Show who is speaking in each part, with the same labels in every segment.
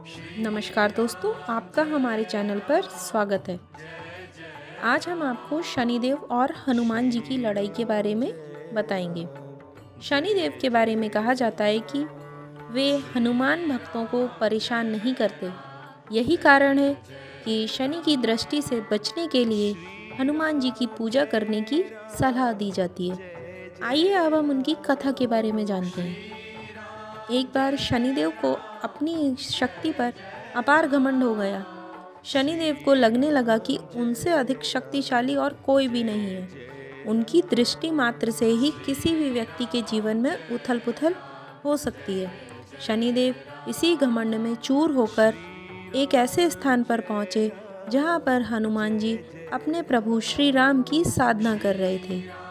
Speaker 1: नमस्कार दोस्तों, आपका हमारे चैनल पर स्वागत है। आज हम आपको शनिदेव और हनुमान जी की लड़ाई के बारे में बताएंगे। शनिदेव के बारे में कहा जाता है कि वे हनुमान भक्तों को परेशान नहीं करते। यही कारण है कि शनि की दृष्टि से बचने के लिए हनुमान जी की पूजा करने की सलाह दी जाती है। आइए अब हम उनकी कथा के बारे में जानते हैं। एक बार शनिदेव को अपनी शक्ति पर अपार घमंड हो गया। शनिदेव को लगने लगा कि उनसे अधिक शक्तिशाली और कोई भी नहीं है। उनकी दृष्टि मात्र से ही किसी भी व्यक्ति के जीवन में उथल-पुथल हो सकती है। शनिदेव इसी घमंड में चूर होकर एक ऐसे स्थान पर पहुँचे जहाँ पर हनुमान जी अपने प्रभु श्री राम की साधना कर रहे थे।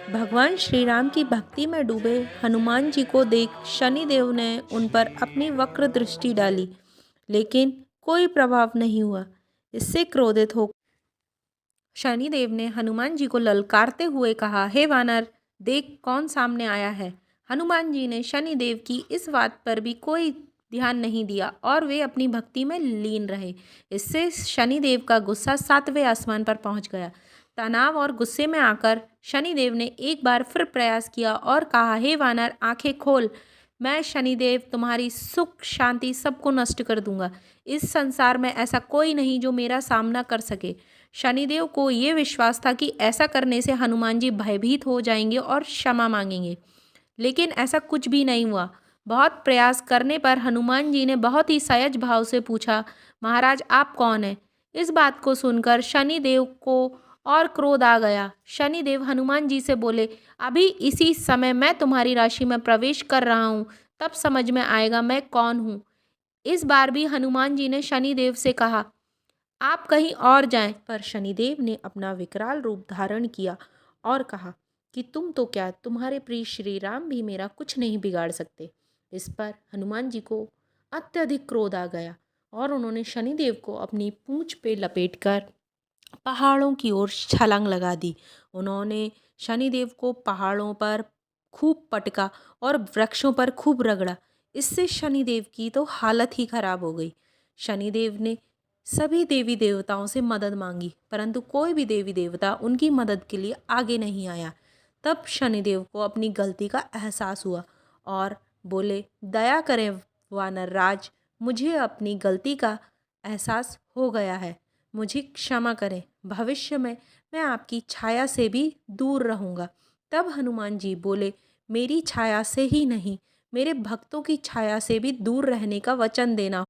Speaker 1: भगवान श्री राम की भक्ति में डूबे हनुमान जी को देख शनिदेव ने उन पर अपनी वक्र दृष्टि डाली, लेकिन कोई प्रभाव नहीं हुआ। इससे क्रोधित हो शनिदेव ने हनुमान जी को ललकारते हुए कहा, हे वानर, देख कौन सामने आया है। हनुमान जी ने शनिदेव की इस बात पर भी कोई ध्यान नहीं दिया और वे अपनी भक्ति में लीन रहे। इससे शनिदेव का गुस्सा 7वें आसमान पर पहुंच गया। तनाव और गुस्से में आकर शनिदेव ने एक बार फिर प्रयास किया और कहा, हे वानर, आंखें खोल। मैं शनिदेव तुम्हारी सुख शांति सबको नष्ट कर दूंगा। इस संसार में ऐसा कोई नहीं जो मेरा सामना कर सके। शनिदेव को ये विश्वास था कि ऐसा करने से हनुमान जी भयभीत हो जाएंगे और क्षमा मांगेंगे, लेकिन ऐसा कुछ भी नहीं हुआ। बहुत प्रयास करने पर हनुमान जी ने बहुत ही सहज भाव से पूछा, महाराज आप कौन हैं? इस बात को सुनकर शनिदेव को और क्रोध आ गया। शनिदेव हनुमान जी से बोले, अभी इसी समय मैं तुम्हारी राशि में प्रवेश कर रहा हूँ, तब समझ में आएगा मैं कौन हूँ। इस बार भी हनुमान जी ने शनिदेव से कहा, आप कहीं और जाएं, पर शनिदेव ने अपना विकराल रूप धारण किया और कहा कि तुम तो क्या, तुम्हारे प्रिय श्री राम भी मेरा कुछ नहीं बिगाड़ सकते। इस पर हनुमान जी को अत्यधिक क्रोध आ गया और उन्होंने शनिदेव को अपनी पूंछ पे लपेटकर पहाड़ों की ओर छलांग लगा दी। उन्होंने शनिदेव को पहाड़ों पर खूब पटका और वृक्षों पर खूब रगड़ा। इससे शनिदेव की तो हालत ही खराब हो गई। शनिदेव ने सभी देवी देवताओं से मदद मांगी, परंतु कोई भी देवी देवता उनकी मदद के लिए आगे नहीं आया। तब शनिदेव को अपनी गलती का एहसास हुआ और बोले, दया करें वानर राज, मुझे अपनी गलती का एहसास हो गया है, मुझे क्षमा करें। भविष्य में मैं आपकी छाया से भी दूर रहूँगा। तब हनुमान जी बोले, मेरी छाया से ही नहीं, मेरे भक्तों की छाया से भी दूर रहने का वचन देना।